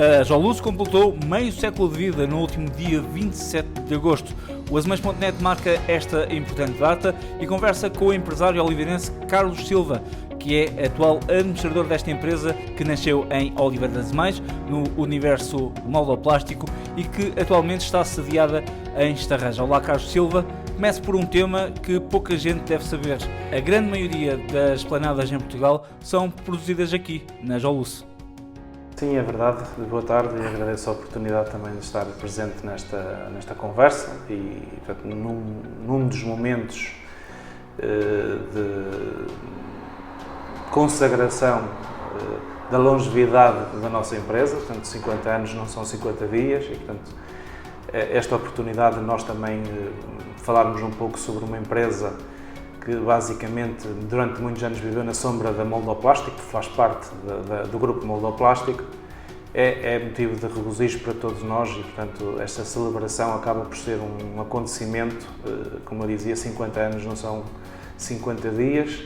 A Joluço completou meio século de vida no último dia 27 de agosto. O Azemais.net marca esta importante data e conversa com o empresário oliveirense Carlos Silva, que é atual administrador desta empresa que nasceu em Oliveira das Azemais, no universo moldoplástico, e que atualmente está sediada em Estarreja. Olá, Carlos Silva. Começo por um tema que pouca gente deve saber. A grande maioria das planadas em Portugal são produzidas aqui, na Joluço. Sim, é verdade. Boa tarde e agradeço a oportunidade também de estar presente nesta conversa e, portanto, num dos momentos de consagração da longevidade da nossa empresa. Portanto, 50 anos não são 50 dias e, portanto, esta oportunidade de nós também falarmos um pouco sobre uma empresa que basicamente durante muitos anos viveu na sombra da Moldoplástico, que faz parte do grupo Moldoplástico, é motivo de regozijo para todos nós e, portanto, esta celebração acaba por ser um acontecimento, como eu dizia, 50 anos não são 50 dias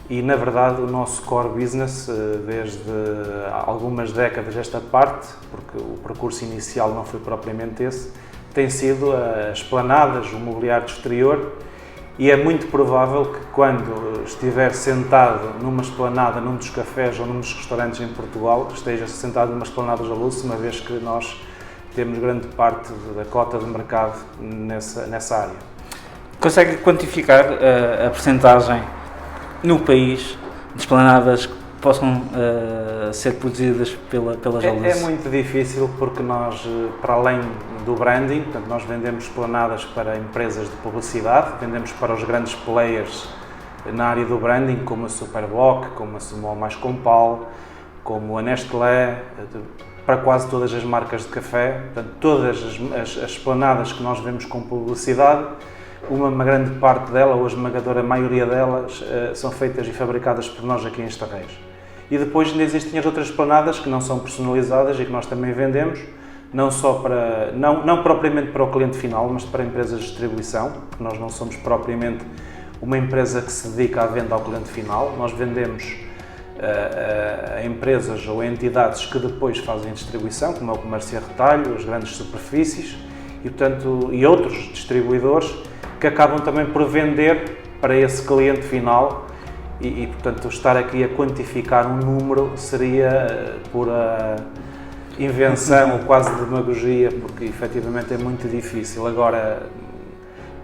e, na verdade, o nosso core business, desde algumas décadas esta parte, porque o percurso inicial não foi propriamente esse, tem sido as planadas, o mobiliário exterior. E é muito provável que quando estiver sentado numa esplanada, num dos cafés ou num dos restaurantes em Portugal, esteja sentado numa esplanada Joluço, uma vez que nós temos grande parte da cota de mercado nessa área. Consegue quantificar a percentagem no país de esplanadas que possam ser produzidas pela Joluço? É muito difícil porque nós, para além do branding, portanto, nós vendemos esplanadas para empresas de publicidade, vendemos para os grandes players na área do branding, como a Superboc, como a Sumol Mais Compal, como a Nestlé, para quase todas as marcas de café. Portanto, todas as esplanadas que nós vemos com publicidade, uma grande parte dela, ou a esmagadora maioria delas, são feitas e fabricadas por nós aqui em Estarreja. E depois ainda existem as outras esplanadas que não são personalizadas e que nós também vendemos, não só para, não propriamente para o cliente final, mas para empresas de distribuição, porque nós não somos propriamente uma empresa que se dedica à venda ao cliente final, nós vendemos a empresas ou a entidades que depois fazem distribuição, como é o comércio a retalho, as grandes superfícies e, portanto, e outros distribuidores que acabam também por vender para esse cliente final e portanto, estar aqui a quantificar um número seria pura invenção ou quase demagogia, porque efetivamente é muito difícil. Agora,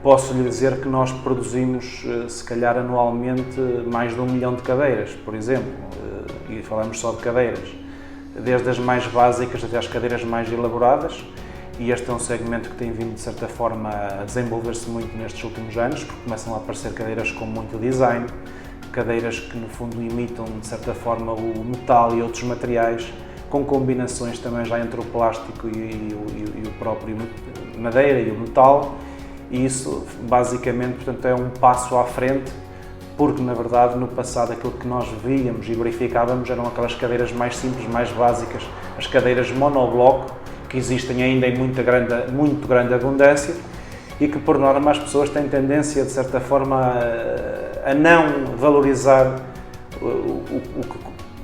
posso lhe dizer que nós produzimos, se calhar anualmente, mais de 1 milhão de cadeiras, por exemplo, e falamos só de cadeiras, desde as mais básicas até às cadeiras mais elaboradas, e este é um segmento que tem vindo, de certa forma, a desenvolver-se muito nestes últimos anos, porque começam a aparecer cadeiras com muito design, cadeiras que, no fundo, imitam, de certa forma, o metal e outros materiais, com combinações também já entre o plástico e o próprio madeira e o metal, e isso basicamente, portanto, é um passo à frente, porque na verdade no passado aquilo que nós víamos e verificávamos eram aquelas cadeiras mais simples, mais básicas, as cadeiras monobloco, que existem ainda em muito grande abundância e que por norma as pessoas têm tendência, de certa forma, a não valorizar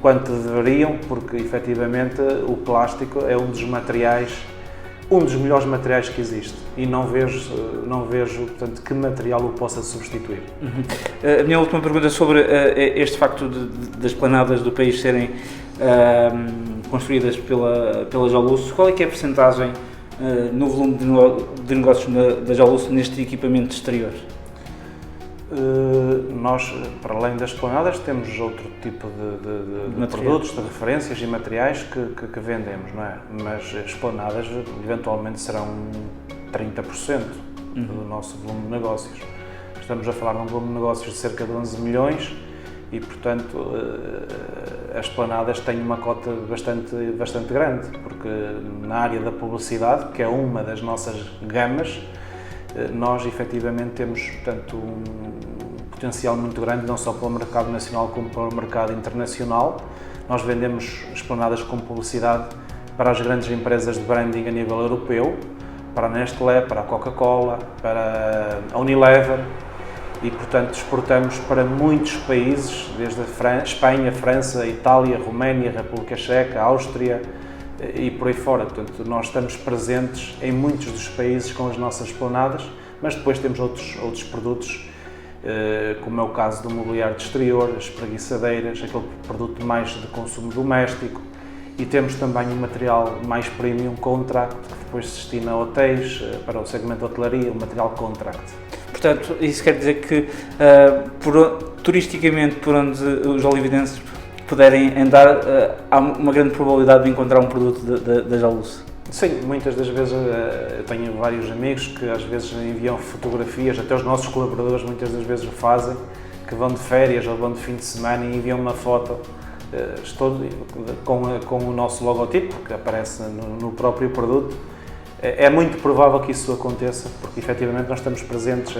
quanto deveriam, porque efetivamente o plástico é um dos melhores materiais que existe e não vejo portanto, que material o possa substituir. A minha última pergunta sobre este facto das planadas do país serem construídas pela Joluço. Qual é que é a percentagem no volume de negócios da Joluço neste equipamento exterior? Nós, para além das planadas, temos outro tipo de produtos, de referências e materiais que vendemos, não é? Mas as planadas eventualmente serão 30% do nosso volume de negócios. Estamos a falar de um volume de negócios de cerca de 11 milhões e, portanto, as planadas têm uma cota bastante grande, porque na área da publicidade, que é uma das nossas gamas, nós efetivamente temos, portanto, um potencial muito grande, não só para o mercado nacional como para o mercado internacional. Nós vendemos esplanadas com publicidade para as grandes empresas de branding a nível europeu, para a Nestlé, para a Coca-Cola, para a Unilever e, portanto, exportamos para muitos países, desde a Espanha, França, Itália, Roménia, República Checa, Áustria, e por aí fora. Portanto, nós estamos presentes em muitos dos países com as nossas esplanadas, mas depois temos outros produtos, como é o caso do mobiliário de exterior, as espreguiçadeiras, aquele produto mais de consumo doméstico, e temos também um material mais premium contract, que depois se destina a hotéis, para o segmento de hotelaria, o material contract. Portanto, isso quer dizer que turisticamente, por onde os olivedenses puderem andar, há uma grande probabilidade de encontrar um produto da Joluce. Sim, muitas das vezes eu tenho vários amigos que às vezes enviam fotografias, até os nossos colaboradores muitas das vezes o fazem, que vão de férias ou vão de fim de semana e enviam uma foto com o nosso logotipo, que aparece no próprio produto. É muito provável que isso aconteça, porque efetivamente nós estamos presentes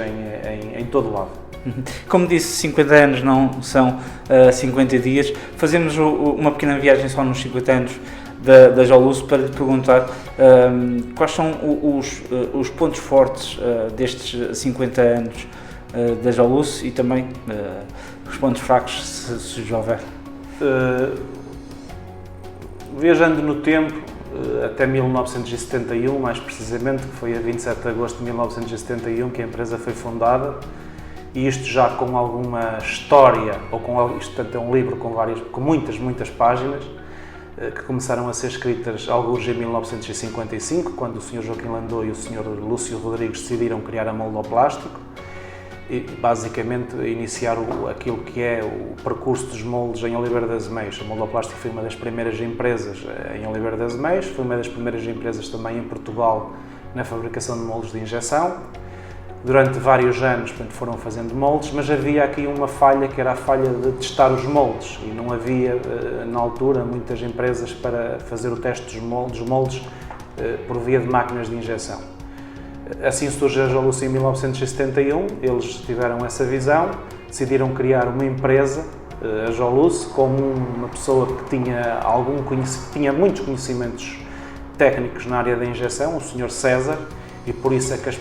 em todo o lado. Como disse, 50 anos não são 50 dias. Fazemos uma pequena viagem só nos 50 anos da Joluce para lhe perguntar quais são os pontos fortes destes 50 anos da Joluce e também os pontos fracos, se já houver. Viajando no tempo, até 1971, mais precisamente, que foi a 27 de agosto de 1971 que a empresa foi fundada, e isto já com alguma história, isto portanto é um livro com muitas páginas, que começaram a ser escritas alguns em 1955, quando o Sr. Joaquim Landô e o Sr. Lúcio Rodrigues decidiram criar a Moldoplástico e basicamente iniciar aquilo que é o percurso dos moldes em Oliveira das Meias. A Moldoplástico foi uma das primeiras empresas em Oliveira das Meias, foi uma das primeiras empresas também em Portugal na fabricação de moldes de injeção. Durante vários anos, portanto, foram fazendo moldes, mas havia aqui uma falha, que era a falha de testar os moldes, e não havia, na altura, muitas empresas para fazer o teste dos moldes por via de máquinas de injeção. Assim surge a Joluce em 1971, eles tiveram essa visão, decidiram criar uma empresa, a Joluce, com uma pessoa que tinha muitos conhecimentos técnicos na área da injeção, o Sr. César, e por isso é que as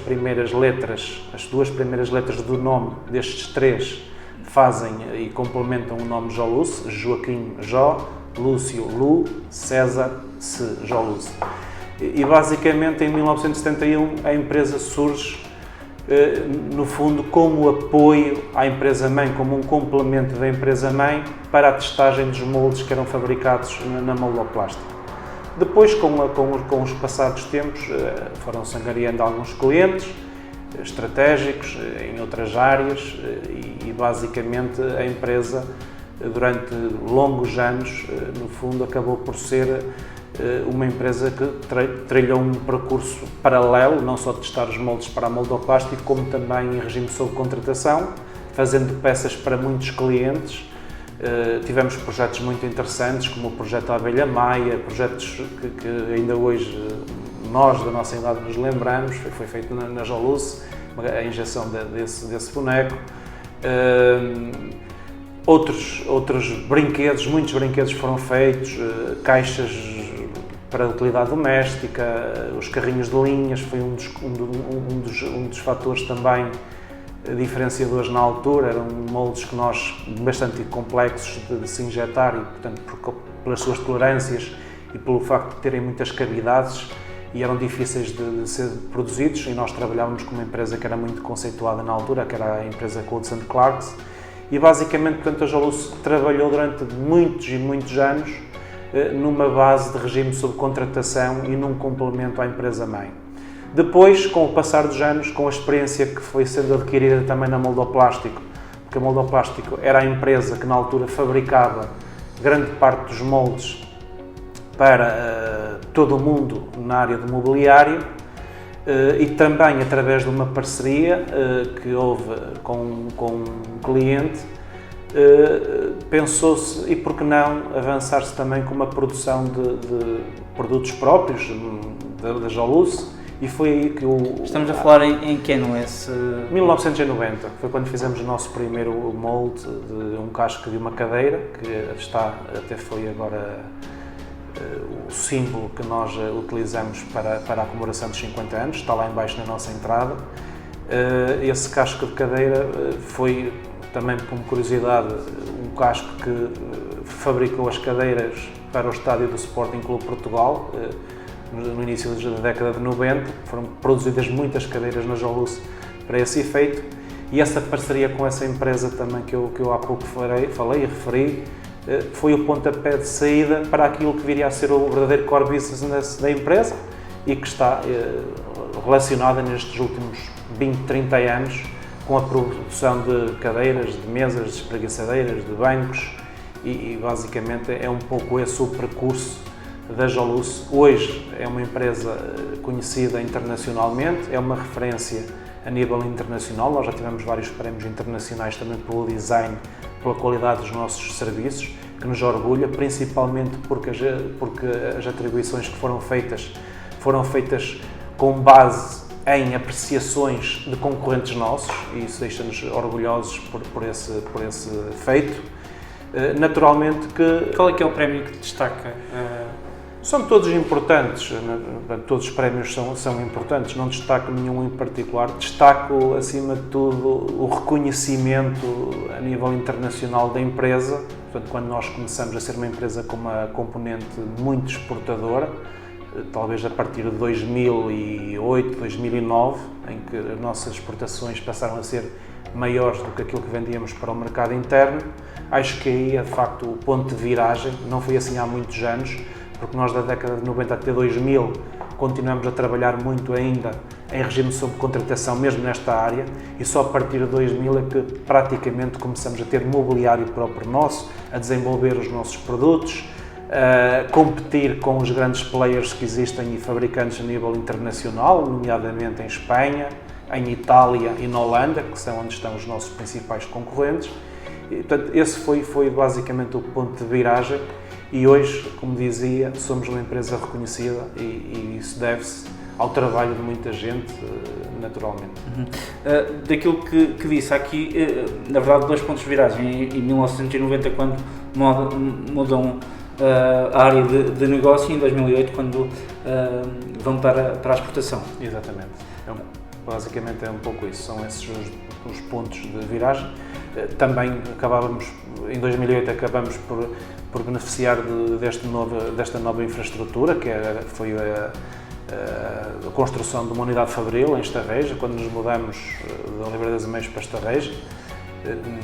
duas primeiras letras do nome destes três fazem e complementam o nome Joluce: Joaquim Jó, Lúcio Lu, César Se, Joluce. E basicamente em 1971 a empresa surge, no fundo, como apoio à empresa-mãe, como um complemento da empresa-mãe para a testagem dos moldes que eram fabricados na Moldoplástico. Depois, com os passados tempos, foram-se angariando alguns clientes estratégicos em outras áreas e basicamente a empresa, durante longos anos, no fundo, acabou por ser uma empresa que trilhou um percurso paralelo, não só de testar os moldes para a Moldoplástico, como também em regime de subcontratação, fazendo peças para muitos clientes. Tivemos projetos muito interessantes, como o projeto Abelha Maia, projetos que ainda hoje nós, da nossa idade, nos lembramos. Foi feito na Joluce, a injeção desse boneco. Outros brinquedos, muitos brinquedos foram feitos, caixas para utilidade doméstica, os carrinhos de linhas, foi um dos fatores também diferenciadores na altura. Eram moldes que nós, bastante complexos de se injetar, e portanto pelas suas tolerâncias e pelo facto de terem muitas cavidades, e eram difíceis de ser produzidos, e nós trabalhávamos com uma empresa que era muito conceituada na altura, que era a empresa Coates & Clarks, e basicamente, portanto, a Joluce trabalhou durante muitos e muitos anos numa base de regime de subcontratação e num complemento à empresa-mãe. Depois, com o passar dos anos, com a experiência que foi sendo adquirida também na Moldoplástico, porque a Moldoplástico era a empresa que na altura fabricava grande parte dos moldes para todo o mundo na área do mobiliário, e também através de uma parceria que houve com um cliente, pensou-se, e por que não avançar-se também com uma produção de produtos próprios da Joluce. E foi aí que Estamos a falar em que ano esse? 1990, foi quando fizemos o nosso primeiro molde de um casco de uma cadeira, que até foi agora o símbolo que nós utilizamos para a comemoração dos 50 anos, está lá em baixo na nossa entrada. Esse casco de cadeira foi, também como curiosidade, um casco que fabricou as cadeiras para o estádio do Sporting Clube Portugal, no início da década de 90, foram produzidas muitas cadeiras na Joluce para esse efeito, e essa parceria com essa empresa também que eu há pouco falei e referi, foi o pontapé de saída para aquilo que viria a ser o verdadeiro core business da empresa e que está relacionada nestes últimos 20, 30 anos com a produção de cadeiras, de mesas, de espreguiçadeiras, de bancos e basicamente é um pouco esse o percurso da Joluce. Hoje é uma empresa conhecida internacionalmente, é uma referência a nível internacional, nós já tivemos vários prémios internacionais também pelo design, pela qualidade dos nossos serviços, que nos orgulha, principalmente porque as atribuições que foram feitas com base em apreciações de concorrentes nossos, e isso deixa-nos orgulhosos por esse feito. Naturalmente que... Qual é que é o prémio que destaca? São todos importantes, todos os prémios são importantes, não destaco nenhum em particular, destaco acima de tudo o reconhecimento a nível internacional da empresa. Portanto, quando nós começamos a ser uma empresa com uma componente muito exportadora, talvez a partir de 2008, 2009, em que as nossas exportações passaram a ser maiores do que aquilo que vendíamos para o mercado interno, acho que aí é de facto o ponto de viragem, não foi assim há muitos anos, porque nós da década de 90 até 2000 continuamos a trabalhar muito ainda em regime de subcontratação, mesmo nesta área, e só a partir de 2000 é que praticamente começamos a ter mobiliário próprio nosso, a desenvolver os nossos produtos, a competir com os grandes players que existem e fabricantes a nível internacional, nomeadamente em Espanha, em Itália e na Holanda, que são onde estão os nossos principais concorrentes. E, portanto, esse foi basicamente o ponto de viragem. E hoje, como dizia, somos uma empresa reconhecida e isso deve-se ao trabalho de muita gente, naturalmente. Daquilo que disse aqui, na verdade, 2 pontos de viragem. Em 1990, quando mudam a área de negócio, e em 2008, quando vão para a exportação. Exatamente. Basicamente é um pouco isso, são esses os pontos de viragem. Também em 2008 acabamos por beneficiar desta nova infraestrutura, que foi a construção de uma unidade fabril em Estarreja, quando nos mudamos da Oliveira das Meias para Estarreja,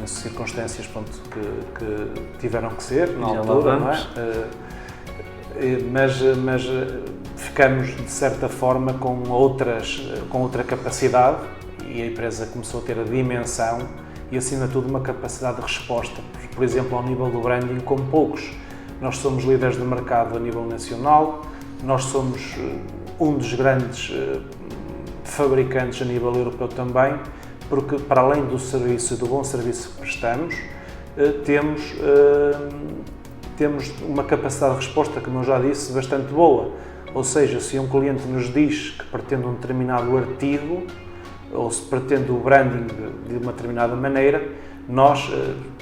em circunstâncias que tiveram que ser na altura, não é? Mas ficamos de certa forma com outra capacidade e a empresa começou a ter a dimensão e acima de tudo uma capacidade de resposta, por exemplo ao nível do branding como poucos. Nós somos líderes de mercado a nível nacional, nós somos um dos grandes fabricantes a nível europeu também, porque para além do serviço e do bom serviço que prestamos, temos uma capacidade de resposta, como eu já disse, bastante boa. Ou seja, se um cliente nos diz que pretende um determinado artigo, ou se pretende o branding de uma determinada maneira, nós,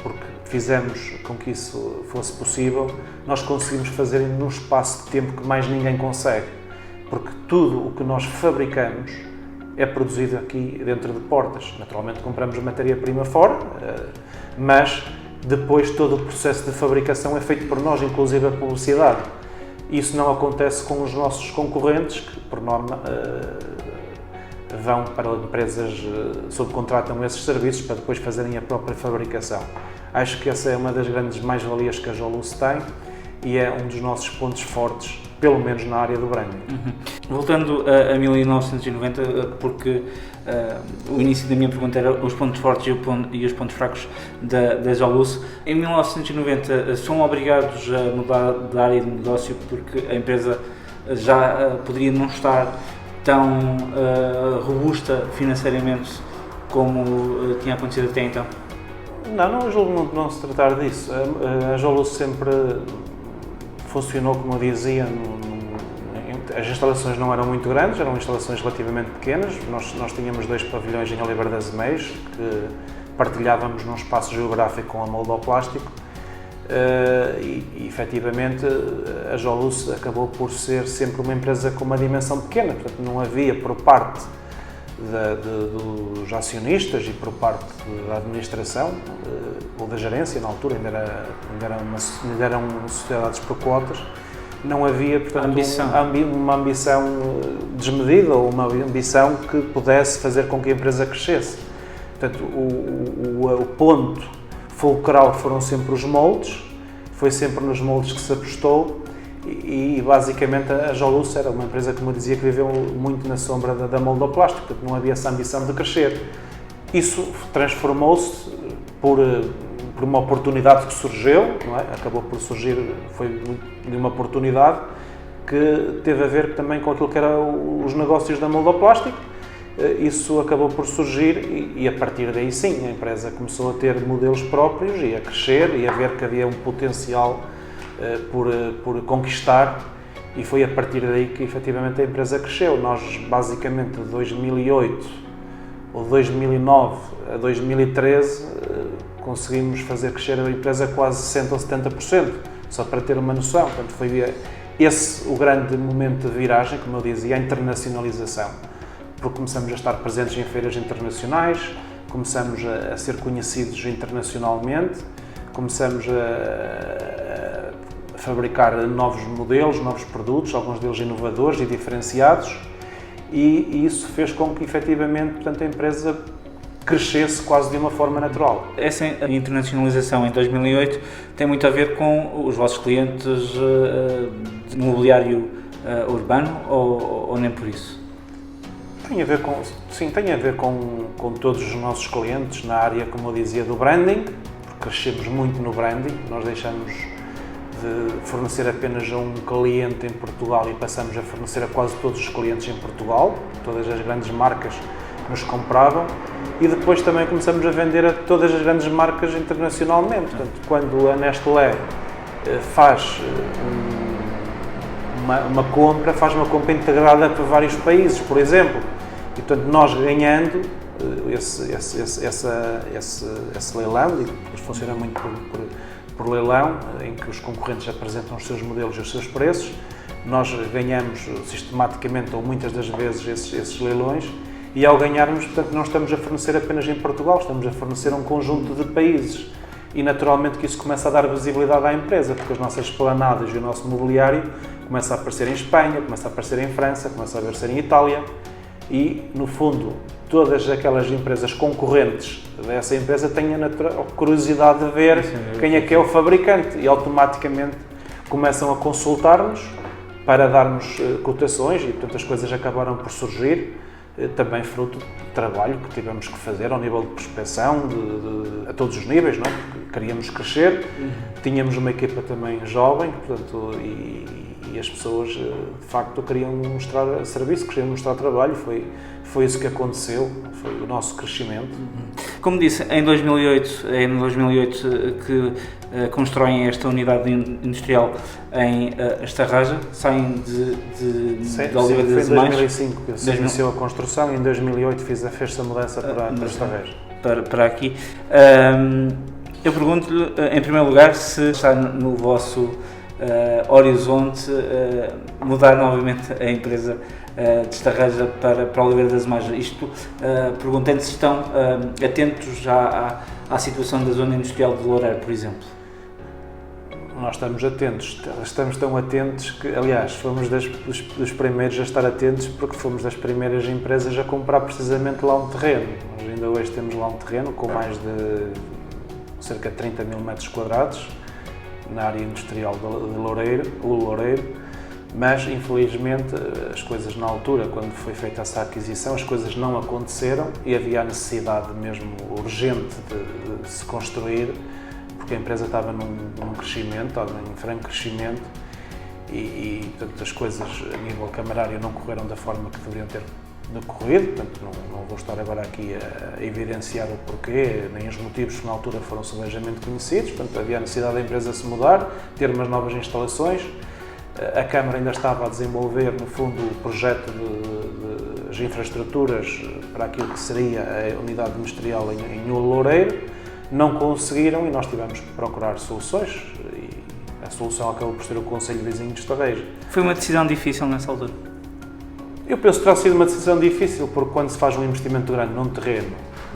porque fizemos com que isso fosse possível, nós conseguimos fazer num espaço de tempo que mais ninguém consegue. Porque tudo o que nós fabricamos é produzido aqui dentro de portas. Naturalmente compramos a matéria-prima fora, mas depois todo o processo de fabricação é feito por nós, inclusive a publicidade. Isso não acontece com os nossos concorrentes, que por norma vão para empresas, subcontratam esses serviços para depois fazerem a própria fabricação. Acho que essa é uma das grandes mais-valias que a Joluce tem e é um dos nossos pontos fortes, pelo menos na área do branding. Voltando a 1990, porque o início da minha pergunta era os pontos fortes e os pontos fracos da Joluce. Em 1990 são obrigados a mudar de área de negócio porque a empresa já poderia não estar tão robusta financeiramente como tinha acontecido até então? Não, eu julgo não se tratar disso. A Joluce sempre funcionou, como eu dizia, as instalações não eram muito grandes, eram instalações relativamente pequenas. Nós tínhamos 2 pavilhões em Oliveira das Meias, que partilhávamos num espaço geográfico com a Moldoplástico e efetivamente a Joluce acabou por ser sempre uma empresa com uma dimensão pequena, portanto não havia por parte dos acionistas e por parte da administração ou da gerência, na altura ainda eram sociedades por cotas, não havia, portanto, uma ambição desmedida ou uma ambição que pudesse fazer com que a empresa crescesse. Portanto, o ponto fulcral foram sempre os moldes, foi sempre nos moldes que se apostou e basicamente a Jolus era uma empresa, como eu dizia, que viveu muito na sombra da moldoplástico, portanto não havia essa ambição de crescer. Isso transformou-se por uma oportunidade que surgiu, não é? Acabou por surgir, foi de uma oportunidade que teve a ver também com aquilo que eram os negócios da moldoplástico. Isso acabou por surgir e a partir daí sim, a empresa começou a ter modelos próprios e a crescer e a ver que havia um potencial por conquistar e foi a partir daí que efetivamente a empresa cresceu. Nós basicamente de 2008 ou 2009 a 2013 conseguimos fazer crescer a empresa quase 60% ou 70%, só para ter uma noção. Portanto, foi esse o grande momento de viragem, como eu dizia, a internacionalização. Porque começamos a estar presentes em feiras internacionais, começamos a ser conhecidos internacionalmente, começamos a fabricar novos modelos, novos produtos, alguns deles inovadores e diferenciados, e isso fez com que, efetivamente, portanto, a empresa crescesse quase de uma forma natural. Essa internacionalização em 2008 tem muito a ver com os vossos clientes de mobiliário urbano ou nem por isso? Tem a ver com todos os nossos clientes na área, como eu dizia, do branding, porque crescemos muito no branding. Nós deixamos de fornecer apenas a um cliente em Portugal e passamos a fornecer a quase todos os clientes em Portugal, todas as grandes marcas que nos compravam, e depois também começamos a vender a todas as grandes marcas internacionalmente. Portanto, quando a Nestlé faz uma compra, faz uma compra integrada para vários países, por exemplo, e portanto nós ganhando esse leilão, e depois funciona muito por leilão, em que os concorrentes apresentam os seus modelos e os seus preços, nós ganhamos sistematicamente ou muitas das vezes esses leilões, e ao ganharmos, portanto, não estamos a fornecer apenas em Portugal, estamos a fornecer a um conjunto de países. E naturalmente que isso começa a dar visibilidade à empresa, porque as nossas esplanadas e o nosso mobiliário começa a aparecer em Espanha, começa a aparecer em França, começa a aparecer em Itália e, no fundo, todas aquelas empresas concorrentes dessa empresa têm a curiosidade de ver quem é que é o fabricante e automaticamente começam a consultar-nos para darmos cotações e, portanto, as coisas acabaram por surgir. Também fruto de trabalho que tivemos que fazer ao nível de prospecção, a todos os níveis, não é? Porque queríamos crescer, tínhamos uma equipa também jovem, portanto, e as pessoas de facto queriam mostrar serviço, queriam mostrar trabalho, foi isso que aconteceu, foi o nosso crescimento. Como disse, em 2008 que constroem esta unidade industrial em Estarraja, saem de Oliveira das Mães. Foi em 2005 que se iniciou a construção e em 2008 fez-se a mudança para Estarraja. Para aqui. Eu pergunto-lhe, em primeiro lugar, se está no vosso horizonte mudar novamente a empresa de Estarraja para Oliveira das Mães. Isto perguntando se estão atentos já à situação da zona industrial de Loureiro, por exemplo. Nós estamos atentos, estamos tão atentos que, aliás, fomos dos primeiros a estar atentos porque fomos das primeiras empresas a comprar precisamente lá um terreno. Nós ainda hoje temos lá um terreno com mais de cerca de 30 mil metros quadrados na área industrial de Loureiro, mas infelizmente as coisas na altura, quando foi feita essa aquisição, as coisas não aconteceram e havia a necessidade mesmo urgente de se construir, porque a empresa estava num crescimento, estava em franco crescimento e portanto, as coisas a nível camarário não correram da forma que deveriam ter decorrido, portanto não vou estar agora aqui a evidenciar o porquê, nem os motivos que na altura foram subejamente conhecidos, portanto havia a necessidade da empresa se mudar, ter umas novas instalações, a Câmara ainda estava a desenvolver no fundo o projeto de infraestruturas para aquilo que seria a unidade industrial em Loureiro, não conseguiram e nós tivemos que procurar soluções e a solução acabou por ser o Conselho Vizinho de Estarreja. Foi uma decisão difícil nessa altura? Eu penso que terá sido uma decisão difícil, porque quando se faz um investimento grande num terreno,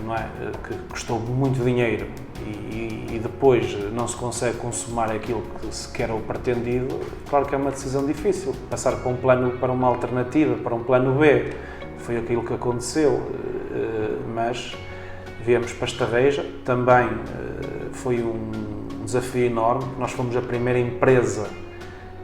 não é, que custou muito dinheiro e depois não se consegue consumar aquilo que se quer ou pretendido, claro que é uma decisão difícil. Passar para uma alternativa, para um plano B, foi aquilo que aconteceu, mas viemos para Estarreja, também foi um desafio enorme. Nós fomos a primeira empresa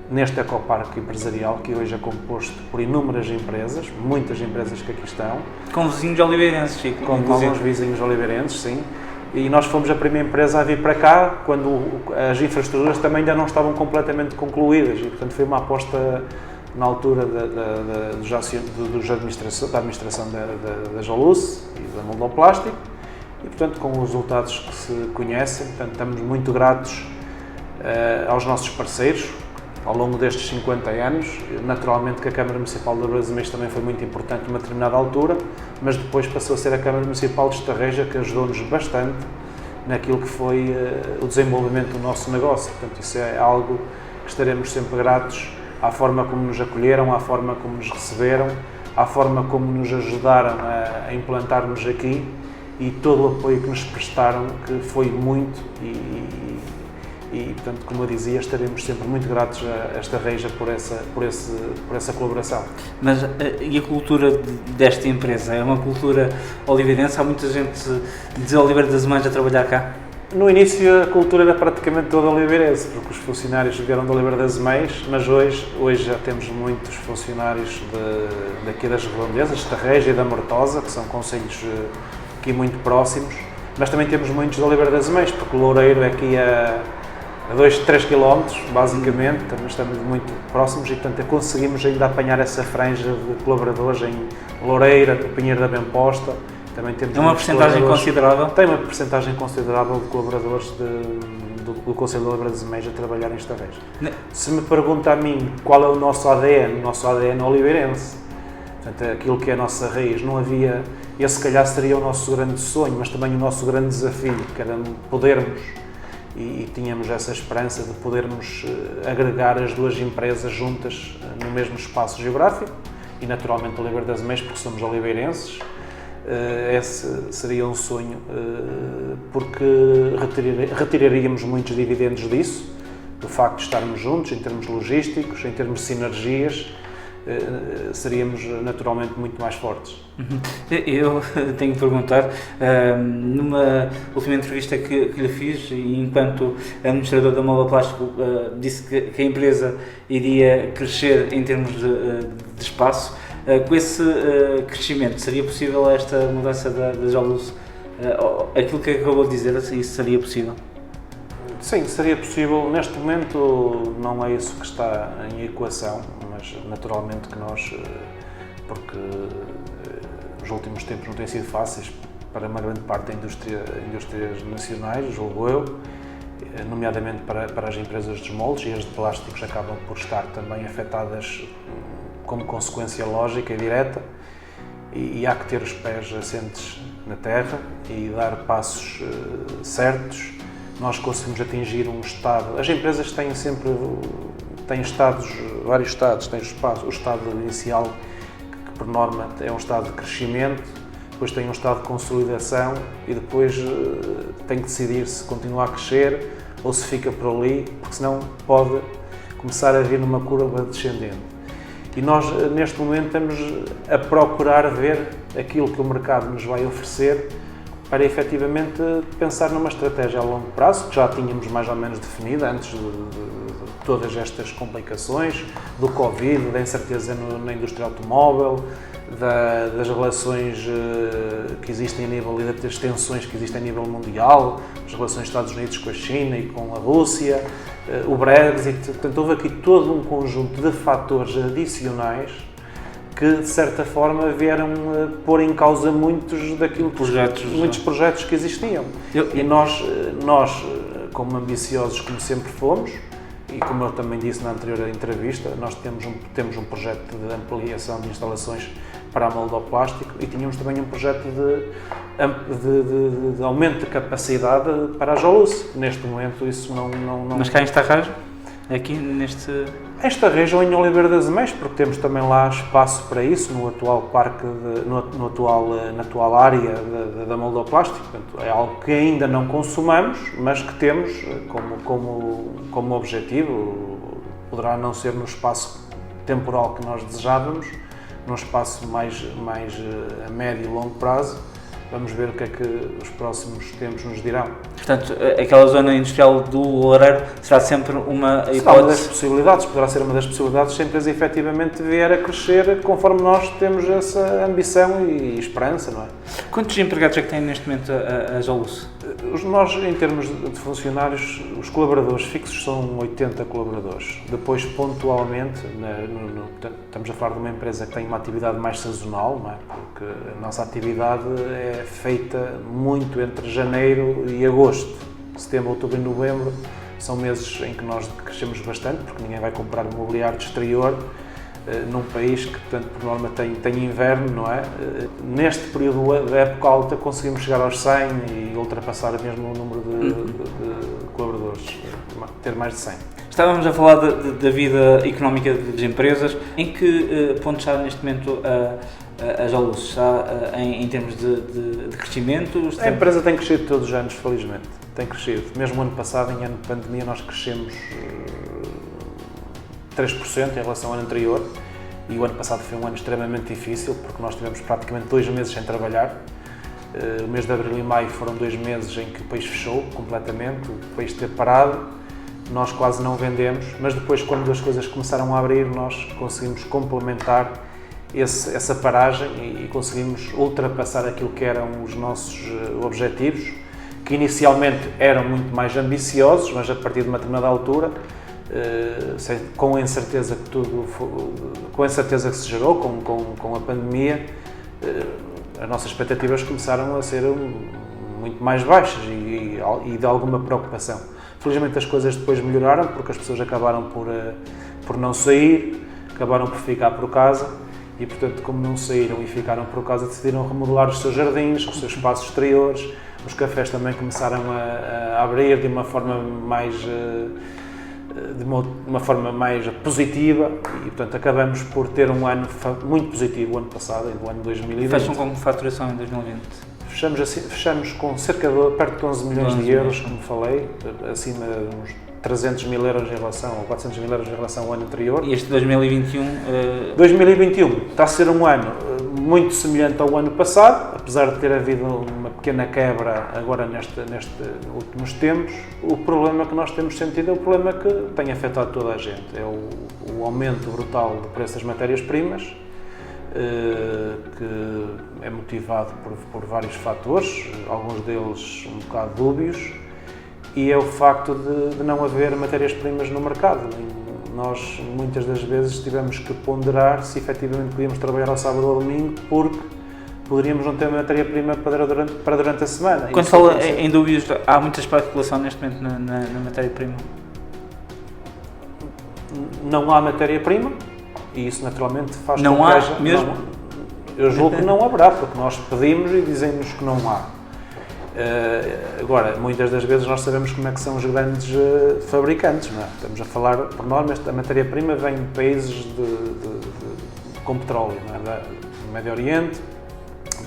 neste ecoparque empresarial, que hoje é composto por inúmeras empresas, muitas empresas que aqui estão. Com vizinhos oliveirenses, Chico. Com alguns vizinhos oliveirenses, sim. E nós fomos a primeira empresa a vir para cá, quando as infraestruturas também ainda não estavam completamente concluídas. E, portanto, foi uma aposta na altura da administração da Joluce e da Moldoplástico. E, portanto, com os resultados que se conhecem, portanto, estamos muito gratos aos nossos parceiros ao longo destes 50 anos. Naturalmente que a Câmara Municipal de Oliveira das Meias também foi muito importante numa determinada altura, mas depois passou a ser a Câmara Municipal de Estarreja que ajudou-nos bastante naquilo que foi o desenvolvimento do nosso negócio. Portanto, isso é algo que estaremos sempre gratos à forma como nos acolheram, à forma como nos receberam, à forma como nos ajudaram a implantar-nos aqui e todo o apoio que nos prestaram, que foi muito e, portanto, como eu dizia, estaremos sempre muito gratos a Estarreja por essa colaboração. Mas e a cultura desta empresa? É uma cultura oliveirense? Há muita gente de Oliveira das Meias a trabalhar cá? No início a cultura era praticamente toda oliveirense, porque os funcionários vieram de Oliveira das Meias, mas hoje já temos muitos funcionários daqui das redondezas, de Estarreja e da Mortosa, que são concelhos aqui muito próximos, mas também temos muitos de Oliveira das Meias, porque o Loureiro é aqui a 2, 3 km, basicamente, estamos muito próximos e, portanto, conseguimos ainda apanhar essa franja de colaboradores em Loureira, Pinheiro da Bemposta. Também temos uma porcentagem considerável? Tem uma porcentagem considerável de colaboradores do Conselho de Oliveira das Meias a trabalhar em Estarreja. Se me pergunta a mim qual é o nosso ADN é oliveirense. Portanto, aquilo que é a nossa raiz, não havia, esse se calhar seria o nosso grande sonho, mas também o nosso grande desafio, que era podermos e tínhamos essa esperança de podermos agregar as duas empresas juntas no mesmo espaço geográfico e naturalmente Oliveira das Meias, porque somos oliveirenses. Esse seria um sonho, porque retiraríamos muitos dividendos disso, do facto de estarmos juntos em termos logísticos, em termos de sinergias, seríamos naturalmente muito mais fortes. Eu tenho que perguntar, numa última entrevista que lhe fiz, enquanto administrador da Moldoplástico, disse que a empresa iria crescer em termos de espaço. Com esse crescimento, seria possível esta mudança da Joluce? Aquilo que acabou de dizer, isso seria possível? Sim, seria possível. Neste momento não é isso que está em equação, mas naturalmente que nós, porque os últimos tempos não têm sido fáceis para uma grande parte da indústrias nacionais, julgo eu, nomeadamente para as empresas dos moldes, e as de plásticos acabam por estar também afetadas como consequência lógica e direta, e há que ter os pés assentes na terra e dar passos certos. Nós conseguimos atingir um estado. As empresas têm sempre estados, vários estados. Tem o estado inicial, que por norma é um estado de crescimento, depois tem um estado de consolidação e depois tem que decidir se continua a crescer ou se fica por ali, porque senão pode começar a vir numa curva descendente. E nós, neste momento, estamos a procurar ver aquilo que o mercado nos vai oferecer para, efetivamente, pensar numa estratégia a longo prazo, que já tínhamos mais ou menos definida antes de todas estas complicações, do Covid, da incerteza na indústria automóvel, das relações que existem a nível, e das tensões que existem a nível mundial, as relações dos Estados Unidos com a China e com a Rússia, o Brexit. Portanto, houve aqui todo um conjunto de fatores adicionais que, de certa forma, vieram pôr em causa muitos projetos que existiam. E nós, como ambiciosos como sempre fomos, e como eu também disse na anterior entrevista, nós temos um projeto de ampliação de instalações para a Moldoplástico e tínhamos também um projeto de aumento de capacidade para a Joluce. Neste momento isso não... Mas cá em Estarreja? aqui neste... Esta região em Oliveira das Meias, porque temos também lá espaço para isso, no atual parque, na atual área da Moldoplástico. Portanto, é algo que ainda não consumamos, mas que temos como objetivo. Poderá não ser no espaço temporal que nós desejávamos, num espaço mais a médio e longo prazo. Vamos ver o que é que os próximos tempos nos dirão. Portanto, aquela zona industrial do Loureiro será sempre uma hipótese? Será uma das possibilidades, poderá ser uma das possibilidades se a empresa efetivamente vier a crescer conforme nós temos essa ambição e esperança, não é? Quantos empregados é que tem neste momento a Jolus? Nós, em termos de funcionários, os colaboradores fixos são 80 colaboradores. Depois, pontualmente, estamos a falar de uma empresa que tem uma atividade mais sazonal, não é? Porque a nossa atividade é feita muito entre janeiro e agosto. Setembro, outubro e novembro são meses em que nós crescemos bastante, porque ninguém vai comprar mobiliário de exterior num país que, portanto, por norma tem inverno, não é? Neste período da época alta conseguimos chegar aos 100 e ultrapassar mesmo o número de colaboradores, ter mais de 100. Estávamos a falar da vida económica das empresas. Em que ponto está neste momento a Jolus? Está em termos de crescimento? A empresa tem crescido todos os anos, felizmente. Tem crescido. Mesmo o ano passado, em ano de pandemia, nós crescemos 3% em relação ao ano anterior, e o ano passado foi um ano extremamente difícil, porque nós tivemos praticamente 2 meses sem trabalhar. O mês de abril e maio foram 2 meses em que o país fechou completamente, o país esteve parado, nós quase não vendemos, mas depois, quando as coisas começaram a abrir, nós conseguimos complementar essa paragem e conseguimos ultrapassar aquilo que eram os nossos objetivos, que inicialmente eram muito mais ambiciosos, mas a partir de uma determinada altura, com a incerteza que se gerou com a pandemia, as nossas expectativas começaram a ser muito mais baixas e de alguma preocupação. Felizmente as coisas depois melhoraram, porque as pessoas acabaram por não sair, acabaram por ficar por casa e, portanto, como não saíram e ficaram por casa, decidiram remodelar os seus jardins, os seus espaços exteriores. Os cafés também começaram a abrir de uma forma mais positiva e, portanto, acabamos por ter um ano muito positivo, o ano passado, o ano 2020. Fecham com faturação em 2020? Fechamos com perto de 11 milhões de euros, como falei, acima de uns 300 mil euros em relação, ou 400 mil euros em relação ao ano anterior. E este 2021? 2021 está a ser um ano muito semelhante ao ano passado, apesar de ter havido uma pequena quebra agora nestes últimos tempos. O problema que nós temos sentido é o problema que tem afetado toda a gente, é o aumento brutal do preço das matérias-primas, que é motivado por vários fatores, alguns deles um bocado dúbios, e é o facto de não haver matérias-primas no mercado. Nós, muitas das vezes, tivemos que ponderar se efetivamente podíamos trabalhar ao sábado ou ao domingo, porque poderíamos não ter matéria-prima para durante a semana. Quando fala em dúvidas, há muita especulação neste momento na matéria-prima? Não há matéria-prima, e isso naturalmente faz com que haja... Mesmo? Eu julgo que não haverá, porque nós pedimos e dizem-nos que não há. Agora, muitas das vezes nós sabemos como é que são os grandes fabricantes, não é? Estamos a falar, por norma, a matéria-prima vem de países com petróleo, não é? Do Médio Oriente,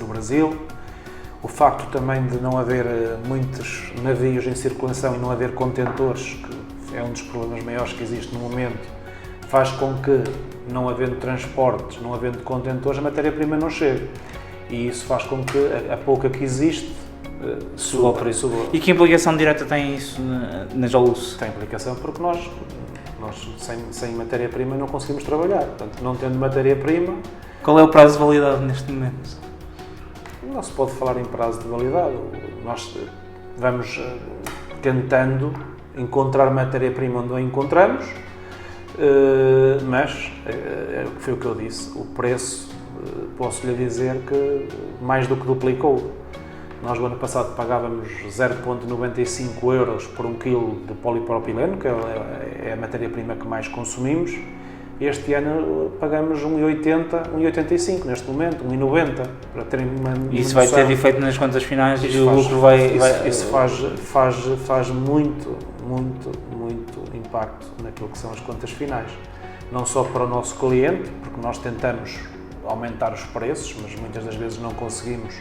do Brasil. O facto também de não haver muitos navios em circulação e não haver contentores, que é um dos problemas maiores que existe no momento, faz com que, não havendo transportes, não havendo contentores, a matéria-prima não chegue. E isso faz com que a pouca que existe suba o preço. E que implicação direta tem isso na Jolus? Tem implicação porque nós sem matéria-prima não conseguimos trabalhar. Portanto, não tendo matéria-prima... Qual é o prazo de validade neste momento? Não se pode falar em prazo de validade. Nós vamos tentando encontrar matéria-prima onde a encontramos, mas foi o que eu disse, o preço, posso-lhe dizer que mais do que duplicou. Nós, no ano passado, pagávamos 0,95 euros por 1 kg de polipropileno, que é a matéria-prima que mais consumimos. Este ano pagamos 1,80, 1,85 neste momento, 1,90, para terem uma Isso vai ter efeito nas contas finais e o lucro Isso faz muito impacto naquilo que são as contas finais. Não só para o nosso cliente, porque nós tentamos aumentar os preços, mas muitas das vezes não conseguimos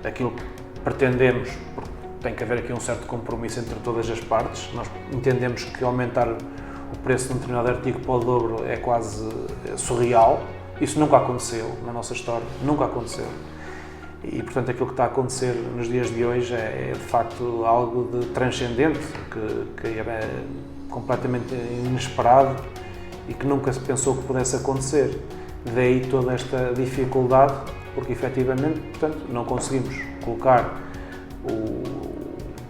aquilo que pretendemos, porque tem que haver aqui um certo compromisso entre todas as partes. Nós entendemos que aumentar o preço de um determinado artigo para o dobro é quase surreal. Isso nunca aconteceu na nossa história, nunca aconteceu. E, portanto, aquilo que está a acontecer nos dias de hoje é de facto algo de transcendente, que é completamente inesperado e que nunca se pensou que pudesse acontecer. Daí toda esta dificuldade, porque efetivamente, portanto, não conseguimos colocar o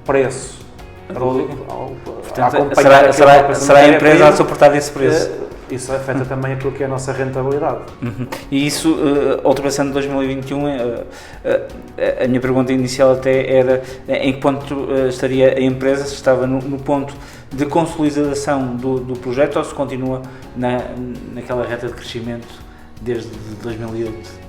preço portanto, será a empresa a suportar esse preço. Isso afeta também aquilo que é a nossa rentabilidade. E isso, ultrapassando 2021, a minha pergunta inicial até era em que ponto estaria a empresa, se estava no ponto de consolidação do projeto ou se continua naquela reta de crescimento desde 2008?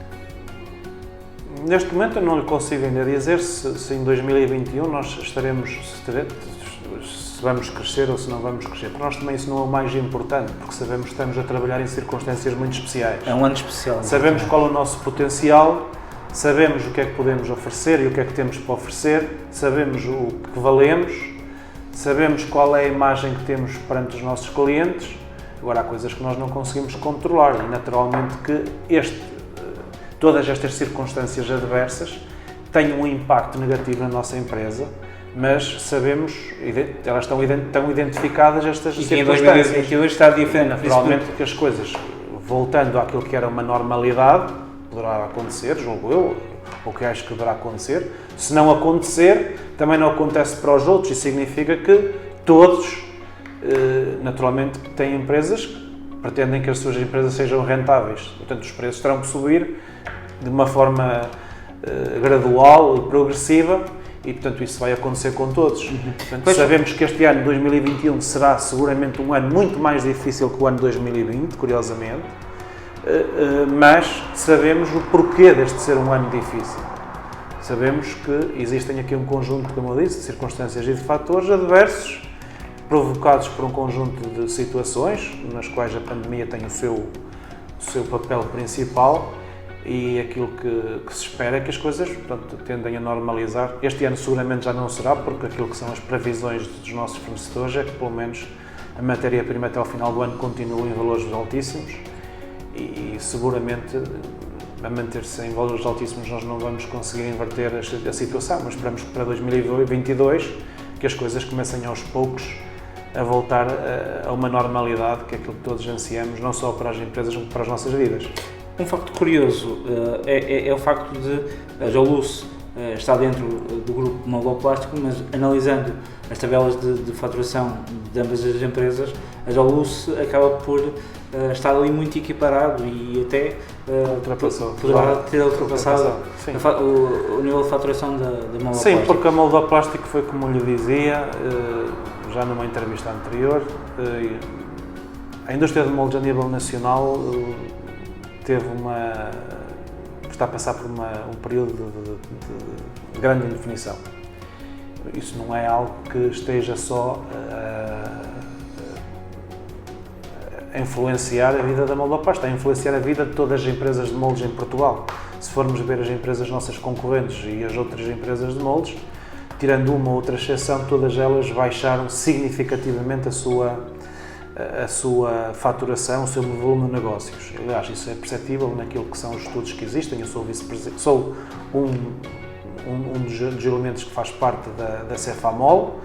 Neste momento eu não lhe consigo ainda dizer se em 2021 nós estaremos, se vamos crescer ou se não vamos crescer. Para nós também isso não é o mais importante, porque sabemos que estamos a trabalhar em circunstâncias muito especiais. É um ano especial. Sabemos qual é o nosso potencial, sabemos o que é que podemos oferecer e o que é que temos para oferecer, sabemos o que valemos, sabemos qual é a imagem que temos perante os nossos clientes. Agora há coisas que nós não conseguimos controlar e naturalmente que todas estas circunstâncias adversas têm um impacto negativo na nossa empresa, mas sabemos, elas estão identificadas estas circunstâncias. E em 2022 está diferente. Naturalmente que as coisas, voltando àquilo que era uma normalidade, poderá acontecer, julgo eu, ou que acho que deverá acontecer. Se não acontecer, também não acontece para os outros, e significa que todos, naturalmente, têm empresas que pretendem que as suas empresas sejam rentáveis. Portanto, os preços terão que subir de uma forma gradual e progressiva e, portanto, isso vai acontecer com todos. Portanto, sabemos que este ano, 2021, será seguramente um ano muito mais difícil que o ano 2020, curiosamente, mas sabemos o porquê deste ser um ano difícil. Sabemos que existem aqui um conjunto, como eu disse, de circunstâncias e de fatores adversos, provocados por um conjunto de situações, nas quais a pandemia tem o seu papel principal, e aquilo que se espera é que as coisas, portanto, tendem a normalizar. Este ano seguramente já não será, porque aquilo que são as previsões dos nossos fornecedores é que, pelo menos, a matéria-prima até ao final do ano continua em valores altíssimos e seguramente, a manter-se em valores altíssimos, nós não vamos conseguir inverter a situação, mas esperamos que para 2022 que as coisas comecem aos poucos a voltar a uma normalidade, que é aquilo que todos ansiamos, não só para as empresas, como para as nossas vidas. Um facto curioso é o facto de a Joluce estar dentro do grupo Moldoplástico, mas analisando as tabelas de faturação de ambas as empresas, a Joluce acaba por estar ali muito equiparado e até poderá ter ultrapassado o nível de faturação da Moldoplástico. Sim, porque a Moldoplástico foi, como lhe dizia, já numa entrevista anterior, a indústria de moldes a nível nacional está a passar por um período de grande indefinição. Isso não é algo que esteja só a influenciar a vida da Moldoplástico, está a influenciar a vida de todas as empresas de moldes em Portugal. Se formos ver as empresas nossas concorrentes e as outras empresas de moldes, tirando uma ou outra exceção, todas elas baixaram significativamente a sua faturação, o seu volume de negócios. Aliás, isso é perceptível naquilo que são os estudos que existem. Eu sou um dos elementos que faz parte da Cefamol,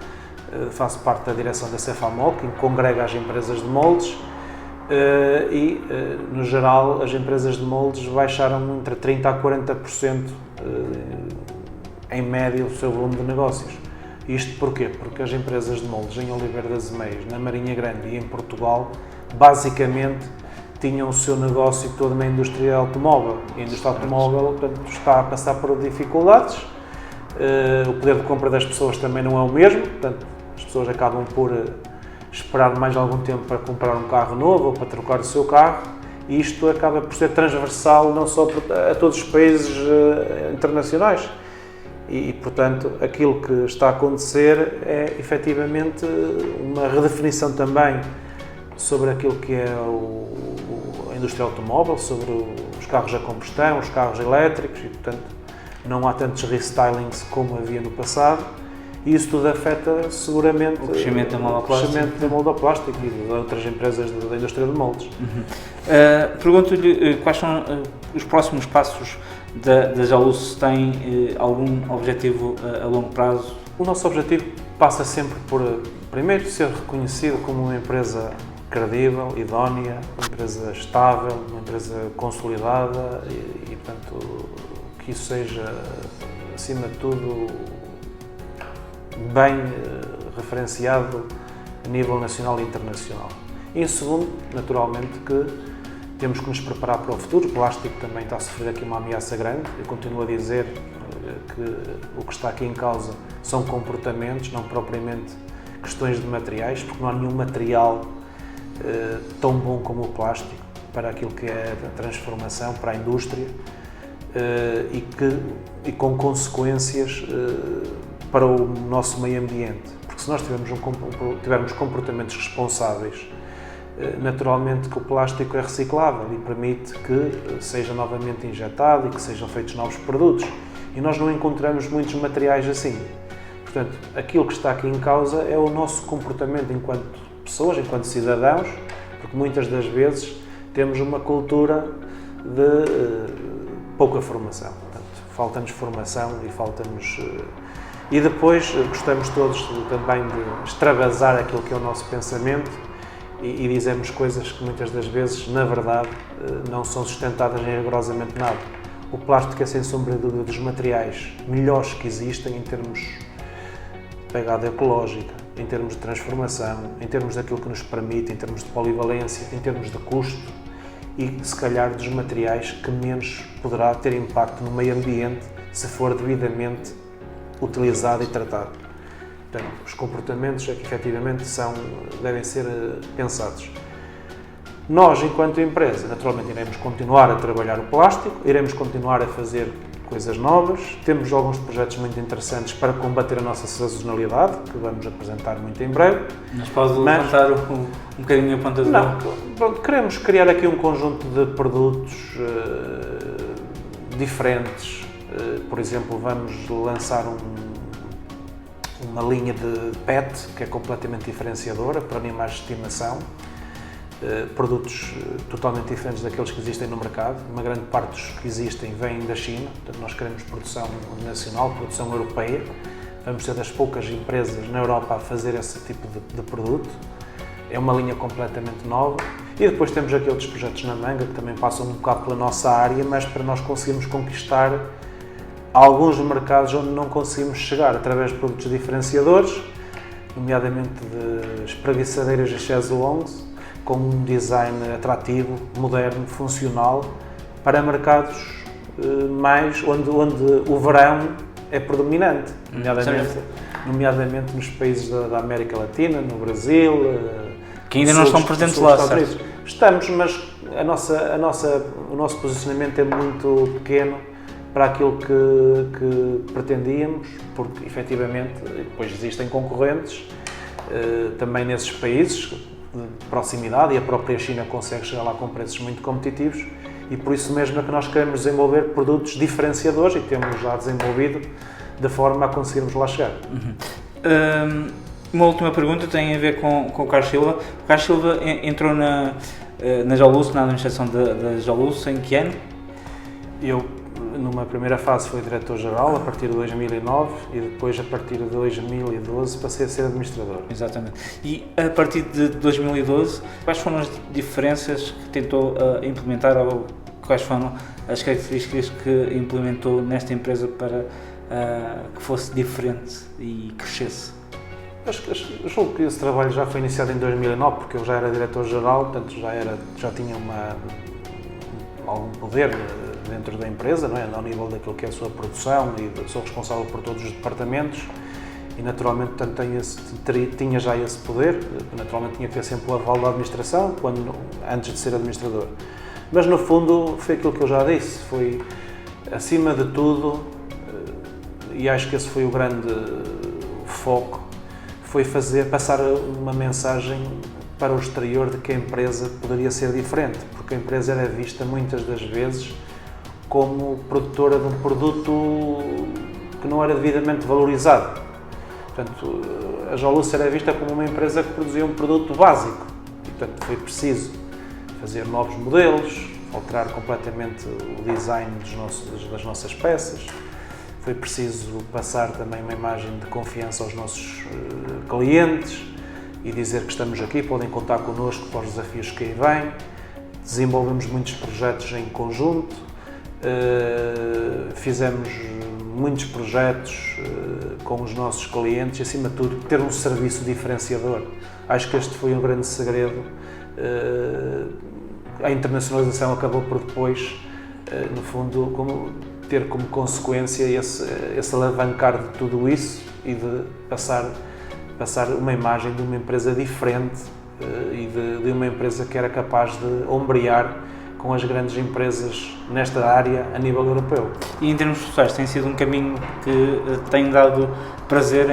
faço parte da direção da Cefamol, que congrega as empresas de moldes e, no geral, as empresas de moldes baixaram entre 30% a 40% em média o seu volume de negócios. Isto porquê? Porque as empresas de moldes em Oliveira das Meias, na Marinha Grande e em Portugal, basicamente tinham o seu negócio todo na indústria automóvel. E a indústria automóvel, portanto, está a passar por dificuldades, o poder de compra das pessoas também não é o mesmo, portanto, as pessoas acabam por esperar mais algum tempo para comprar um carro novo ou para trocar o seu carro, e isto acaba por ser transversal não só a todos os países internacionais. E, portanto, aquilo que está a acontecer é, efetivamente, uma redefinição também sobre aquilo que é a indústria automóvel, sobre os carros a combustão, os carros elétricos, e, portanto, não há tantos restylings como havia no passado, e isso tudo afeta seguramente o crescimento da molda plástica e de outras empresas da indústria de moldes. Pergunto-lhe quais são os próximos passos da Jaluz. Tem algum objetivo a longo prazo? O nosso objetivo passa sempre por, primeiro, ser reconhecido como uma empresa credível, idónea, uma empresa estável, uma empresa consolidada e portanto, que isso seja, acima de tudo, bem referenciado a nível nacional e internacional. E em segundo, naturalmente, que temos que nos preparar para o futuro. O plástico também está a sofrer aqui uma ameaça grande. Eu continuo a dizer que o que está aqui em causa são comportamentos, não propriamente questões de materiais, porque não há nenhum material tão bom como o plástico para aquilo que é a transformação, para a indústria, e com consequências para o nosso meio ambiente. Porque se nós tivermos comportamentos responsáveis, naturalmente que o plástico é reciclável e permite que seja novamente injetado e que sejam feitos novos produtos. E nós não encontramos muitos materiais assim. Portanto, aquilo que está aqui em causa é o nosso comportamento enquanto pessoas, enquanto cidadãos, porque muitas das vezes temos uma cultura de pouca formação. Portanto, falta-nos formação e falta-nos... E depois gostamos todos também de extravasar aquilo que é o nosso pensamento e dizemos coisas que muitas das vezes, na verdade, não são sustentadas em rigorosamente nada. O plástico é, sem sombra de dúvida, dos materiais melhores que existem em termos de pegada ecológica, em termos de transformação, em termos daquilo que nos permite, em termos de polivalência, em termos de custo e, se calhar, dos materiais que menos poderá ter impacto no meio ambiente se for devidamente utilizado e tratado. Portanto, os comportamentos é que efetivamente devem ser pensados. Nós, enquanto empresa, naturalmente iremos continuar a trabalhar o plástico, iremos continuar a fazer coisas novas, temos alguns projetos muito interessantes para combater a nossa sazonalidade, que vamos apresentar muito em breve. Mas pode levantar um bocadinho a ponta do... Não, pronto, queremos criar aqui um conjunto de produtos diferentes. Por exemplo, vamos lançar uma linha de PET, que é completamente diferenciadora para animais de estimação, produtos totalmente diferentes daqueles que existem no mercado. Uma grande parte dos que existem vem da China, portanto nós queremos produção nacional, produção europeia. Vamos ser das poucas empresas na Europa a fazer esse tipo de produto. É uma linha completamente nova. E depois temos aqui outros projetos na manga que também passam um bocado pela nossa área, mas para nós conseguirmos conquistar alguns mercados onde não conseguimos chegar através de produtos diferenciadores, nomeadamente de espreguiçadeiras e chaises-longues, com um design atrativo, moderno, funcional, para mercados mais onde o verão é predominante, nomeadamente nos países da América Latina, no Brasil, que ainda não estão presentes lá, certo? Estamos, mas o nosso posicionamento é muito pequeno para aquilo que pretendíamos, porque efetivamente depois existem concorrentes também nesses países de proximidade e a própria China consegue chegar lá com preços muito competitivos e por isso mesmo é que nós queremos desenvolver produtos diferenciadores e temos já desenvolvido de forma a conseguirmos lá chegar. Uma última pergunta tem a ver com o Carlos Silva. O Carlos Silva entrou na Jaluz, na administração da Jaluz, em que ano? Eu, numa primeira fase, fui diretor-geral a partir de 2009 e depois, a partir de 2012, passei a ser administrador. Exatamente. E a partir de 2012, quais foram as diferenças que tentou implementar ou quais foram as características que implementou nesta empresa para que fosse diferente e crescesse? Eu julgo que esse trabalho já foi iniciado em 2009, porque eu já era diretor-geral, portanto já tinha algum poder dentro da empresa, não é? Ao nível daquilo que é a sua produção e sou responsável por todos os departamentos e naturalmente portanto, tinha já esse poder, naturalmente tinha que ter sempre o aval da administração, antes de ser administrador. Mas no fundo foi aquilo que eu já disse, foi acima de tudo, e acho que esse foi o grande foco, foi passar uma mensagem para o exterior de que a empresa poderia ser diferente, porque a empresa era vista muitas das vezes como produtora de um produto que não era devidamente valorizado. Portanto, a Joluce era vista como uma empresa que produzia um produto básico e, portanto, foi preciso fazer novos modelos, alterar completamente o design das nossas peças. Foi preciso passar também uma imagem de confiança aos nossos clientes e dizer que estamos aqui, podem contar connosco para os desafios que aí vêm. Desenvolvemos muitos projetos em conjunto, fizemos muitos projetos com os nossos clientes e, acima de tudo, ter um serviço diferenciador. Acho que este foi um grande segredo. A internacionalização acabou por depois, no fundo, ter como consequência esse alavancar de tudo isso e de passar uma imagem de uma empresa diferente e de uma empresa que era capaz de ombrear com as grandes empresas nesta área a nível europeu. E em termos pessoais, tem sido um caminho que tem dado prazer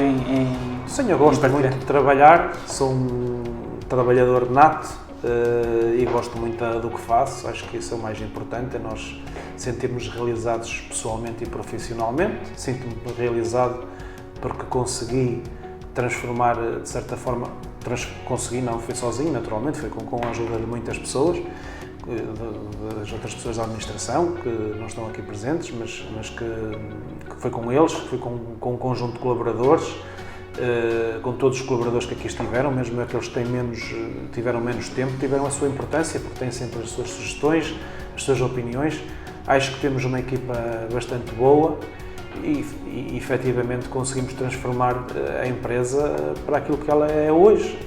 Sim, eu gosto muito de trabalhar, sou um trabalhador nato e gosto muito do que faço, acho que isso é o mais importante, é nós sentirmos realizados pessoalmente e profissionalmente. Sinto-me realizado porque consegui transformar, de certa forma, não fui sozinho, naturalmente, foi com a ajuda de muitas pessoas, das outras pessoas da administração, que não estão aqui presentes, mas que foi com eles, foi com um conjunto de colaboradores, com todos os colaboradores que aqui estiveram, mesmo aqueles que tiveram menos tempo, tiveram a sua importância, porque têm sempre as suas sugestões, as suas opiniões. Acho que temos uma equipa bastante boa e efetivamente conseguimos transformar a empresa para aquilo que ela é hoje.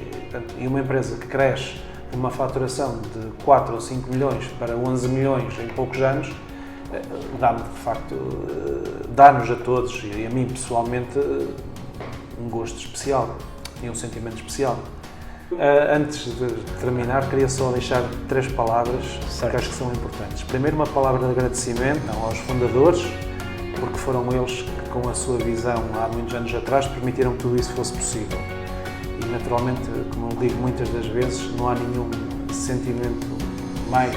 E uma empresa que cresce de uma faturação de 4 ou 5 milhões para 11 milhões em poucos anos, dá-me de facto, dá-nos a todos e a mim pessoalmente um gosto especial e um sentimento especial. Antes de terminar, queria só deixar 3 palavras que acho que são importantes. Primeiro, uma palavra de agradecimento aos fundadores, porque foram eles que, com a sua visão há muitos anos atrás, permitiram que tudo isso fosse possível. E, naturalmente, como eu digo muitas das vezes, não há nenhum sentimento mais,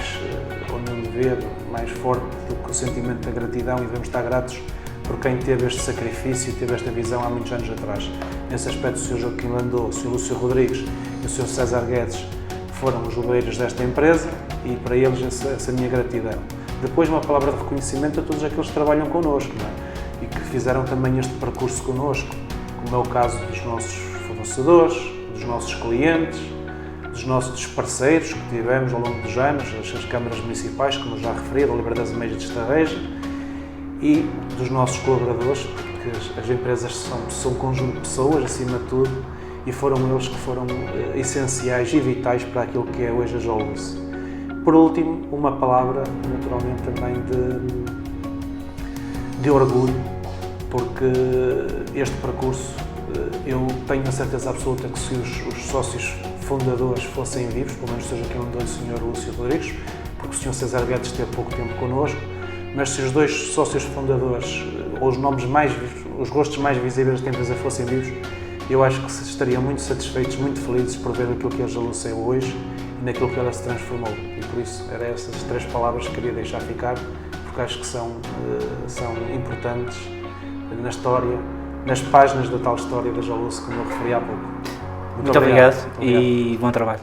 ou nenhum dever mais forte do que o sentimento da gratidão, e devemos estar gratos por quem teve este sacrifício e teve esta visão há muitos anos atrás. Nesse aspecto, o Sr. Joaquim Landau, o Sr. Lúcio Rodrigues e o Sr. César Guedes foram os obreiros desta empresa e para eles essa minha gratidão. Depois, uma palavra de reconhecimento a todos aqueles que trabalham connosco, não é? E que fizeram também este percurso connosco, como é o caso dos nossos fornecedores, dos nossos clientes, dos nossos parceiros que tivemos ao longo dos anos, as câmaras municipais, como eu já referi, da Liberdade Meija de Estarreja, e dos nossos colaboradores, porque as empresas são um conjunto de pessoas, acima de tudo, e foram eles que foram essenciais e vitais para aquilo que é hoje a Joluce. Por último, uma palavra, naturalmente, também de orgulho, porque este percurso, eu tenho a certeza absoluta que se os sócios fundadores fossem vivos, pelo menos seja aqui um dos Sr. Lúcio Rodrigues, porque o Sr. César Guedes esteve pouco tempo connosco, mas se os 2 sócios fundadores, ou os rostos mais visíveis da empresa fossem vivos, eu acho que estariam muito satisfeitos, muito felizes por ver aquilo que a Joluce é hoje e naquilo que ela se transformou. E por isso, eram essas 3 palavras que queria deixar ficar, porque acho que são importantes na história, nas páginas da tal história da Joluce, como eu referi há pouco. Muito obrigado e bom trabalho.